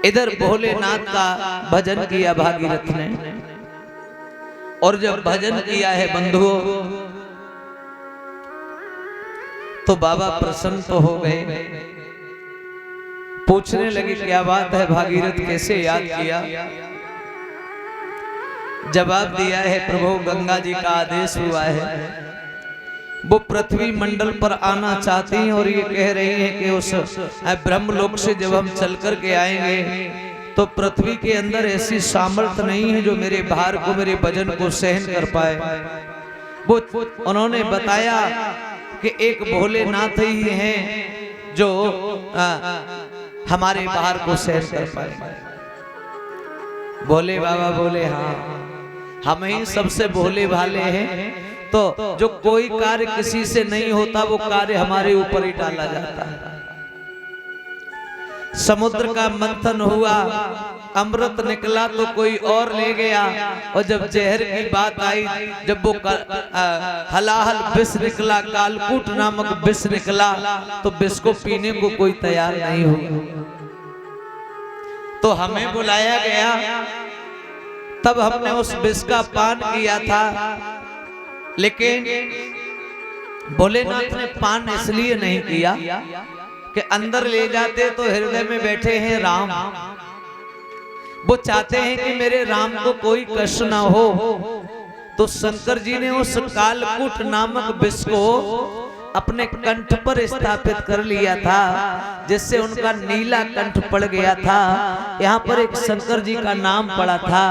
इधर भोलेनाथ का भजन किया भागीरथ ने, और जब भजन किया है बंधुओं तो बाबा प्रसन्न तो हो गए। पूछने लगे क्या बात है भागीरथ, कैसे याद किया? जवाब दिया है प्रभु गंगा जी का आदेश हुआ है, वो पृथ्वी मंडल पर आना चाहती हैं और ये कह रही हैं कि उस ब्रह्मलोक से जब हम चल कर के आएंगे तो पृथ्वी के अंदर ऐसी सामर्थ्य नहीं है जो मेरे भार को, मेरे वजन को सहन कर पाए। वो उन्होंने बताया कि एक भोलेनाथ ही हैं जो हमारे भार को सहन कर पाए। भोले बाबा बोले हाँ, हम ही सबसे भोले भाले हैं, तो जो कोई कार्य किसी से नहीं होता वो कार्य हमारे ऊपर ही डाला जाता है। समुद्र का मंथन हुआ, अमृत निकला तो कोई और ले गया, और जब जहर की बात आई, जब वो हलाहल विष निकला, कालकूट नामक विष निकला, तो विष को पीने को कोई तैयार नहीं हुआ। तो हमें बुलाया गया, तब हमने उस विष का पान किया था। लेकिन भोलेनाथ ने पान इसलिए नहीं किया कि अंदर ले जाते तो हृदय में बैठे हैं राम, वो चाहते हैं कि मेरे राम को कोई कष्ट ना हो। तो शंकर जी ने उस कालकूट नामक विष को अपने कंठ पर स्थापित कर लिया था, जिससे उनका नीला कंठ पड़ गया था। यहाँ पर एक शंकर जी का नाम पड़ा था,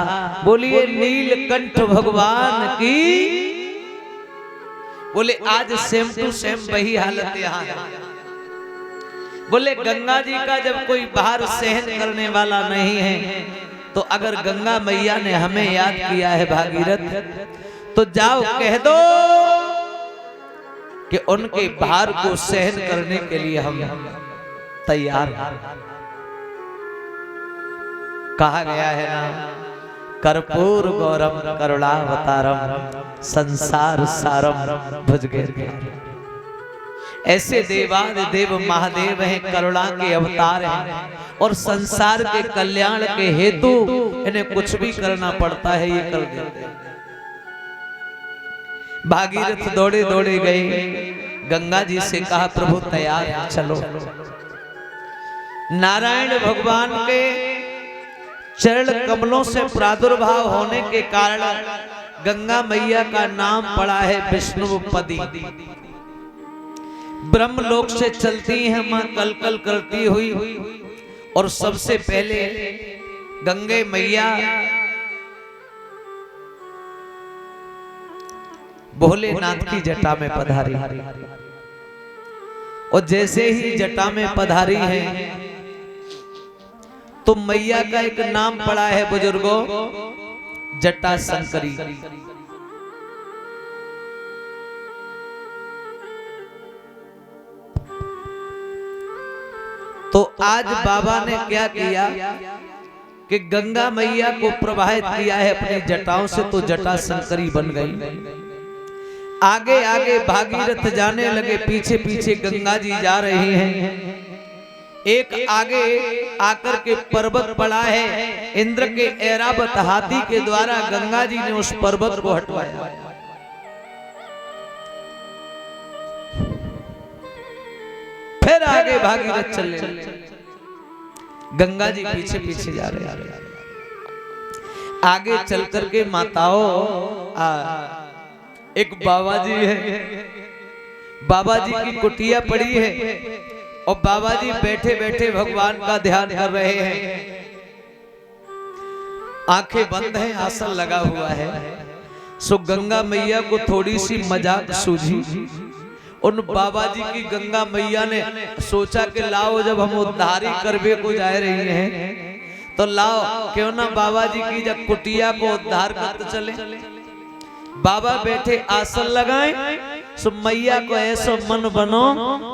बोलिए नीलकंठ भगवान की। बोले आज सेम टू सेम वही हालत यहाँ है। बोले गंगा जी का जब कोई भार सहन करने वाला नहीं है, तो अगर गंगा मैया ने हमें याद किया है भागीरथ, तो जाओ कह दो कि उनके भार को सहन करने के लिए हम तैयार हैं। कहा गया है ना, कर्पूर गौरम करुणावतारम संसार सारम भुजगेन्द्र। ऐसे देवादिदेव महादेव हैं, करुणा के अवतार हैं, और संसार के कल्याण के हेतु इन्हें कुछ भी करना पड़ता है, ये कर देते हैं। भागीरथ दौड़े दौड़े गए, गंगा जी से कहा प्रभु तैयार है, चलो। नारायण भगवान के चरण कमलों से प्रादुर्भाव होने के कारण गंगा मैया का नाम पड़ा है विष्णुपदी। ब्रह्मलोक से चलती है मां कल कल करती हुई, और सबसे पहले गंगे मैया भोलेनाथ की जटा में पधारी, और जैसे ही जटा में पधारी है तो मैया का एक नाम पड़ा है बुजुर्गों, जटा शंकरी। तो आज बाबा ने क्या किया कि गंगा मैया को प्रवाहित किया है अपनी जटाओं से, तो जटा शंकरी बन गई। आगे आगे भागीरथ जाने लगे, पीछे पीछे गंगा जी जा रही हैं। एक आगे आकर के पर्वत पड़ा है, इंद्र के ऐरावत हाथी के द्वारा गंगा जी ने उस पर्वत को हटवाया। फिर आगे भागीरथ चले, गंगा जी पीछे पीछे जा रहे हैं। आगे चल करके माताओं, एक बाबा जी है, बाबा जी की कुटिया पड़ी है, और बाबा जी बैठे बैठे भगवान का ध्यान कर रहे हैं। आंखें बंद हैं, आसन लगा हुआ है। सो गंगा मैया को थोड़ी सी मजाक सूझी। उन बाबा जी की गंगा मैया ने सोचा कि लाओ, जब हम उद्धारी करवे को जा रही हैं, तो लाओ क्यों ना बाबा जी की जब कुटिया को उद्धार करते चले। बाबा बैठे आसन लगाएं, सो मैया को ऐसा मन बनो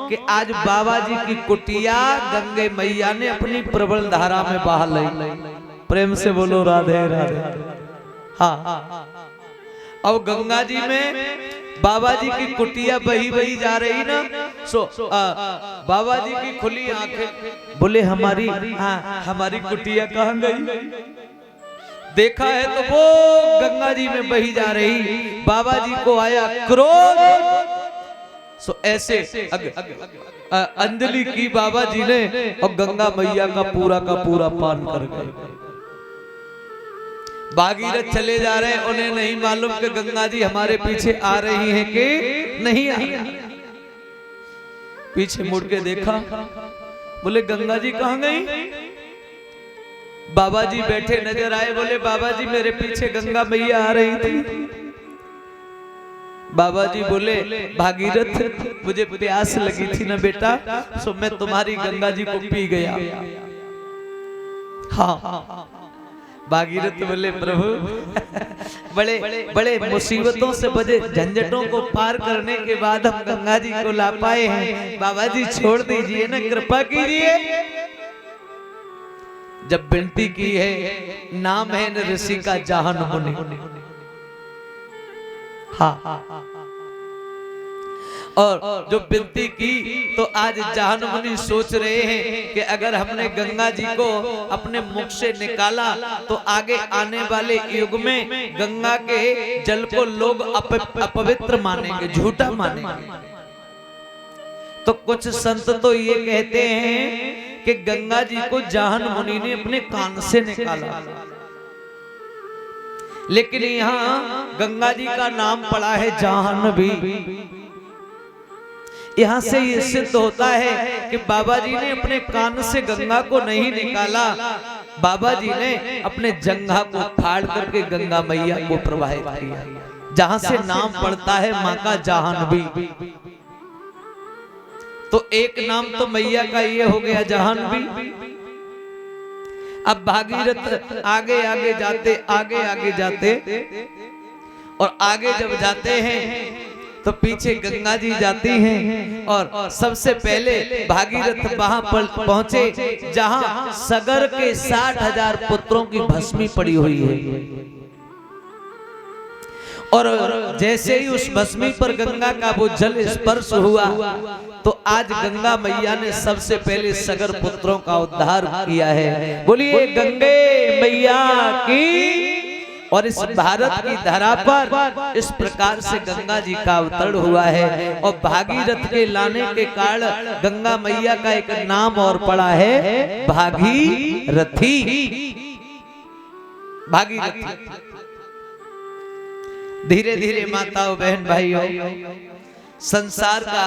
कि आज बाबा जी की कुटिया गंगे मैया ने अपनी प्रबल धारा में बहा ली। प्रेम से बोलो राधे राधे। हाँ, अब गंगा जी में बाबा जी की कुटिया बही बही जा रही ना, सो बाबा जी की खुली आंखें, बोले हमारी कुटिया कहाँ गई? देखा है तो वो गंगा जी में बही जा रही। बाबा जी को आया क्रोध, सो ऐसे अंजलि की बाबा जी ने और गंगा मैया का पूरा पान कर गए। भागीरथ चले जा रहे हैं, उन्हें नहीं मालूम कि गंगा जी हमारे पीछे आ रही हैं कि नहीं आ रही। पीछे मुड़ के देखा, बोले गंगा जी कहाँ गई? बाबा जी बैठे नजर आए, बोले बाबा जी मेरे पीछे गंगा मैया आ रही थी। बाबा जी बोले भागीरथ मुझे प्यास लगी थी ना बेटा, सो मैं तुम्हारी गंगा जी को पी गया। हाँ भागीरथ बोले प्रभु बड़े बड़े मुसीबतों से बड़े झंझटों को पार करने के बाद हम गंगा जी को ला पाए हैं। बाबा जी छोड़ दीजिए ना, कृपा कीजिए। जब विनती की है, नाम है न ऋषि का जाहन मुनि। हाँ और जो विनती की तो आज जाहन मुनि सोच रहे हैं कि अगर हमने गंगा जी को अपने मुख से निकाला तो आगे आने वाले युग में गंगा के जल को लोग अपवित्र मानेंगे, झूठा मानेंगे। तो कुछ संत तो ये कहते हैं कि गंगा जी को जाहन मुनि ने अपने कान से निकाला, लेकिन यहाँ गंगा जी का नाम पड़ा है जाह्नवी। यहाँ से ये सिद्ध होता है कि बाबा जी ने अपने कान से गंगा को नहीं निकाला, बाबा जी ने अपने जंघा को फाड़ करके गंगा मैया को प्रवाहित किया, जहां से नाम पड़ता है मां का जाह्नवी। तो एक नाम तो मैया का ये हो गया जाह्नवी। अब भागीरथ आगे आगे जाते और आगे जब जाते हैं तो पीछे गंगा जी जाती हैं और सबसे पहले भागीरथ वहां पर पहुंचे जहां सगर के 60,000 पुत्रों की भस्मी पड़ी हुई है। और जैसे ही उस भस्मी पर गंगा का वो जल स्पर्श हुआ तो आज गंगा मैया ने सबसे पहले सगर पुत्रों का उद्धार किया है। बोलिए गंगे मैया की। और इस भारत की धरा पर इस प्रकार से गंगा जी का अवतरण हुआ है। और भागीरथ के लाने के कारण गंगा मैया का एक नाम और पड़ा है भागीरथी। भागीरथी। धीरे धीरे माताओं बहन भाइयों, संसार का